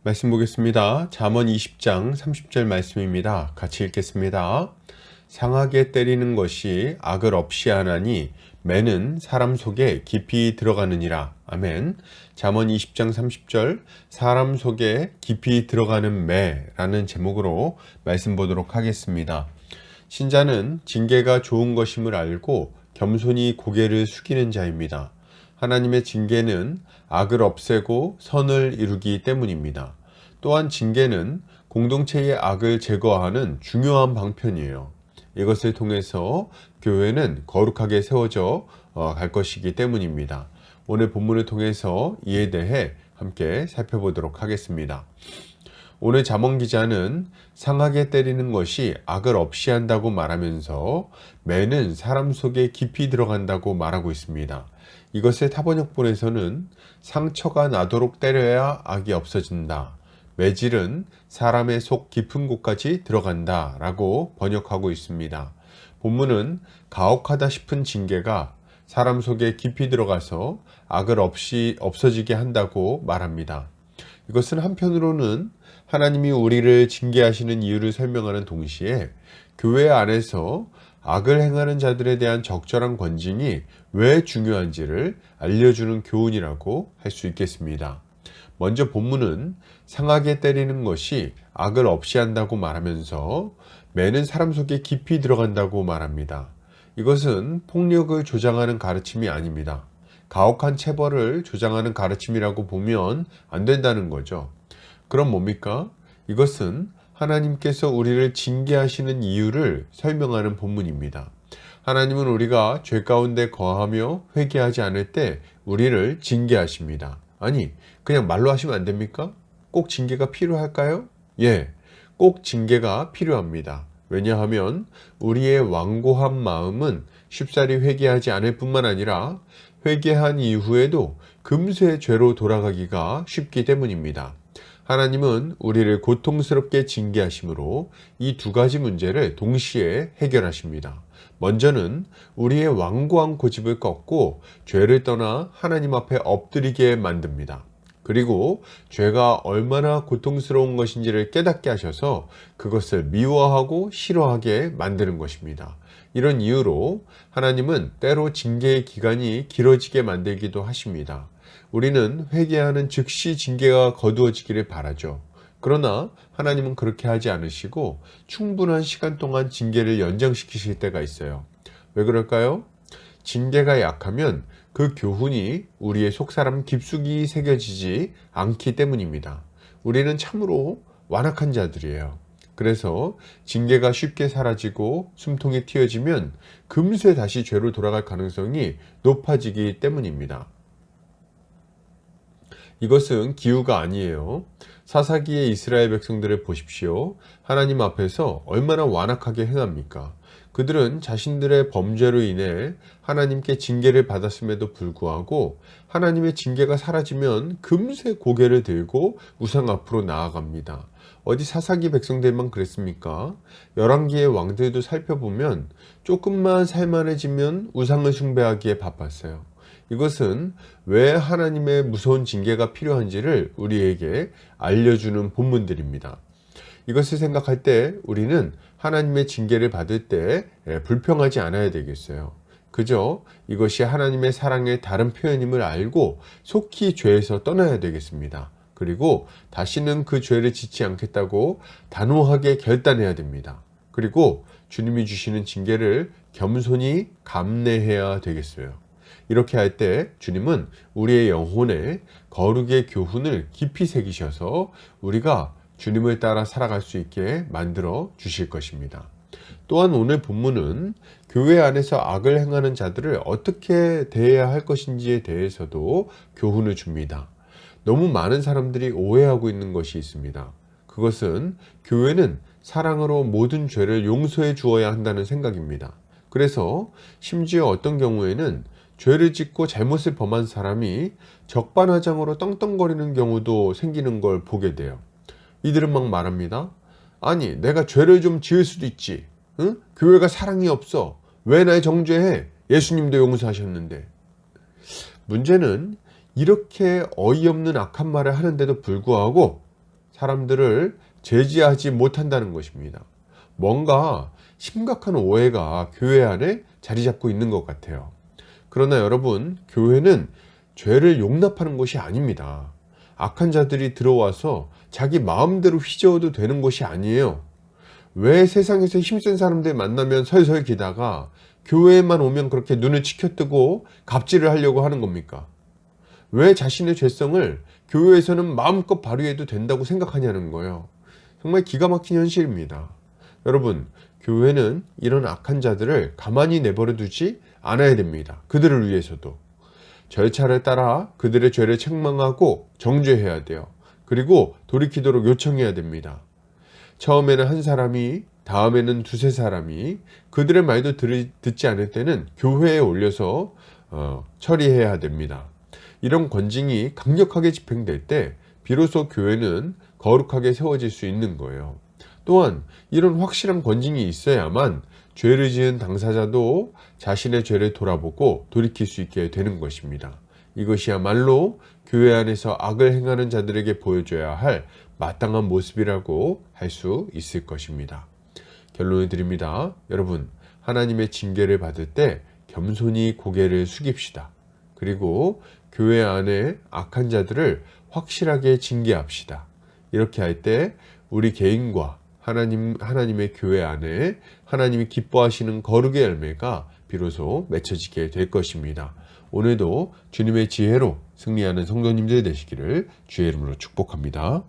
말씀 보겠습니다. 잠언 20장 30절 말씀입니다. 같이 읽겠습니다. 상하게 때리는 것이 악을 없이 하나니 매는 사람 속에 깊이 들어가느니라. 아멘. 잠언 20장 30절 사람 속에 깊이 들어가는 매라는 제목으로 말씀 보도록 하겠습니다. 신자는 징계가 좋은 것임을 알고 겸손히 고개를 숙이는 자입니다. 하나님의 징계는 악을 없애고 선을 이루기 때문입니다. 또한 징계는 공동체의 악을 제거하는 중요한 방편이에요. 이것을 통해서 교회는 거룩하게 세워져 갈 것이기 때문입니다. 오늘 본문을 통해서 이에 대해 함께 살펴보도록 하겠습니다. 오늘 잠언 기자는 상하게 때리는 것이 악을 없이 한다고 말하면서 매는 사람 속에 깊이 들어간다고 말하고 있습니다. 이것을 타번역본에서는 상처가 나도록 때려야 악이 없어진다. 매질은 사람의 속 깊은 곳까지 들어간다 라고 번역하고 있습니다. 본문은 가혹하다 싶은 징계가 사람 속에 깊이 들어가서 악을 없어지게 한다고 말합니다. 이것은 한편으로는 하나님이 우리를 징계하시는 이유를 설명하는 동시에 교회 안에서 악을 행하는 자들에 대한 적절한 권징이 왜 중요한지를 알려주는 교훈이라고 할 수 있겠습니다. 먼저 본문은 상하게 때리는 것이 악을 없이 한다고 말하면서 매는 사람 속에 깊이 들어간다고 말합니다. 이것은 폭력을 조장하는 가르침이 아닙니다. 가혹한 체벌을 조장하는 가르침이라고 보면 안 된다는 거죠. 그럼 뭡니까? 이것은 하나님께서 우리를 징계하시는 이유를 설명하는 본문입니다. 하나님은 우리가 죄 가운데 거하며 회개하지 않을 때 우리를 징계하십니다. 아니, 그냥 말로 하시면 안 됩니까? 꼭 징계가 필요할까요? 예, 꼭 징계가 필요합니다. 왜냐하면 우리의 완고한 마음은 쉽사리 회개하지 않을 뿐만 아니라 회개한 이후에도 금세 죄로 돌아가기가 쉽기 때문입니다. 하나님은 우리를 고통스럽게 징계하시므로 이 두 가지 문제를 동시에 해결하십니다. 먼저는 우리의 완고한 고집을 꺾고 죄를 떠나 하나님 앞에 엎드리게 만듭니다. 그리고 죄가 얼마나 고통스러운 것인지를 깨닫게 하셔서 그것을 미워하고 싫어하게 만드는 것입니다. 이런 이유로 하나님은 때로 징계의 기간이 길어지게 만들기도 하십니다. 우리는 회개하는 즉시 징계가 거두어지기를 바라죠. 그러나 하나님은 그렇게 하지 않으시고 충분한 시간 동안 징계를 연장시키실 때가 있어요. 왜 그럴까요? 징계가 약하면 그 교훈이 우리의 속사람 깊숙이 새겨지지 않기 때문입니다. 우리는 참으로 완악한 자들이에요. 그래서 징계가 쉽게 사라지고 숨통이 틔어지면 금세 다시 죄로 돌아갈 가능성이 높아지기 때문입니다. 이것은 기우가 아니에요. 사사기의 이스라엘 백성들을 보십시오. 하나님 앞에서 얼마나 완악하게 행합니까? 그들은 자신들의 범죄로 인해 하나님께 징계를 받았음에도 불구하고 하나님의 징계가 사라지면 금세 고개를 들고 우상 앞으로 나아갑니다. 어디 사사기 백성들만 그랬습니까? 열왕기의 왕들도 살펴보면 조금만 살만해지면 우상을 숭배하기에 바빴어요. 이것은 왜 하나님의 무서운 징계가 필요한지를 우리에게 알려주는 본문들입니다. 이것을 생각할 때 우리는 하나님의 징계를 받을 때 불평하지 않아야 되겠어요. 그저 이것이 하나님의 사랑의 다른 표현임을 알고 속히 죄에서 떠나야 되겠습니다. 그리고 다시는 그 죄를 짓지 않겠다고 단호하게 결단해야 됩니다. 그리고 주님이 주시는 징계를 겸손히 감내해야 되겠어요. 이렇게 할 때 주님은 우리의 영혼에 거룩의 교훈을 깊이 새기셔서 우리가 주님을 따라 살아갈 수 있게 만들어 주실 것입니다. 또한 오늘 본문은 교회 안에서 악을 행하는 자들을 어떻게 대해야 할 것인지에 대해서도 교훈을 줍니다. 너무 많은 사람들이 오해하고 있는 것이 있습니다. 그것은 교회는 사랑으로 모든 죄를 용서해 주어야 한다는 생각입니다. 그래서 심지어 어떤 경우에는 죄를 짓고 잘못을 범한 사람이 적반하장으로 떵떵거리는 경우도 생기는 걸 보게 돼요. 이들은 막 말합니다. 아니, 내가 죄를 좀 지을 수도 있지. 응? 교회가 사랑이 없어. 왜 날 정죄해? 예수님도 용서하셨는데. 문제는 이렇게 어이없는 악한 말을 하는데도 불구하고 사람들을 제지하지 못한다는 것입니다. 뭔가 심각한 오해가 교회 안에 자리 잡고 있는 것 같아요. 그러나 여러분, 교회는 죄를 용납하는 곳이 아닙니다. 악한 자들이 들어와서 자기 마음대로 휘저어도 되는 곳이 아니에요. 왜 세상에서 힘센 사람들 만나면 설설 기다가 교회에만 오면 그렇게 눈을 치켜뜨고 갑질을 하려고 하는 겁니까? 왜 자신의 죄성을 교회에서는 마음껏 발휘해도 된다고 생각하냐는 거예요. 정말 기가 막힌 현실입니다. 여러분, 교회는 이런 악한 자들을 가만히 내버려 두지 않아야 됩니다. 그들을 위해서도. 절차를 따라 그들의 죄를 책망하고 정죄해야 돼요. 그리고 돌이키도록 요청해야 됩니다. 처음에는 한 사람이, 다음에는 두세 사람이 그들의 말도 듣지 않을 때는 교회에 올려서 처리해야 됩니다. 이런 권징이 강력하게 집행될 때 비로소 교회는 거룩하게 세워질 수 있는 거예요. 또한 이런 확실한 권징이 있어야만 죄를 지은 당사자도 자신의 죄를 돌아보고 돌이킬 수 있게 되는 것입니다. 이것이야말로 교회 안에서 악을 행하는 자들에게 보여줘야 할 마땅한 모습이라고 할 수 있을 것입니다. 결론을 드립니다. 여러분, 하나님의 징계를 받을 때 겸손히 고개를 숙입시다. 그리고 교회 안에 악한 자들을 확실하게 징계합시다. 이렇게 할 때 우리 개인과 하나님의 교회 안에 하나님이 기뻐하시는 거룩의 열매가 비로소 맺혀지게 될 것입니다. 오늘도 주님의 지혜로 승리하는 성도님들 되시기를 주의 이름으로 축복합니다.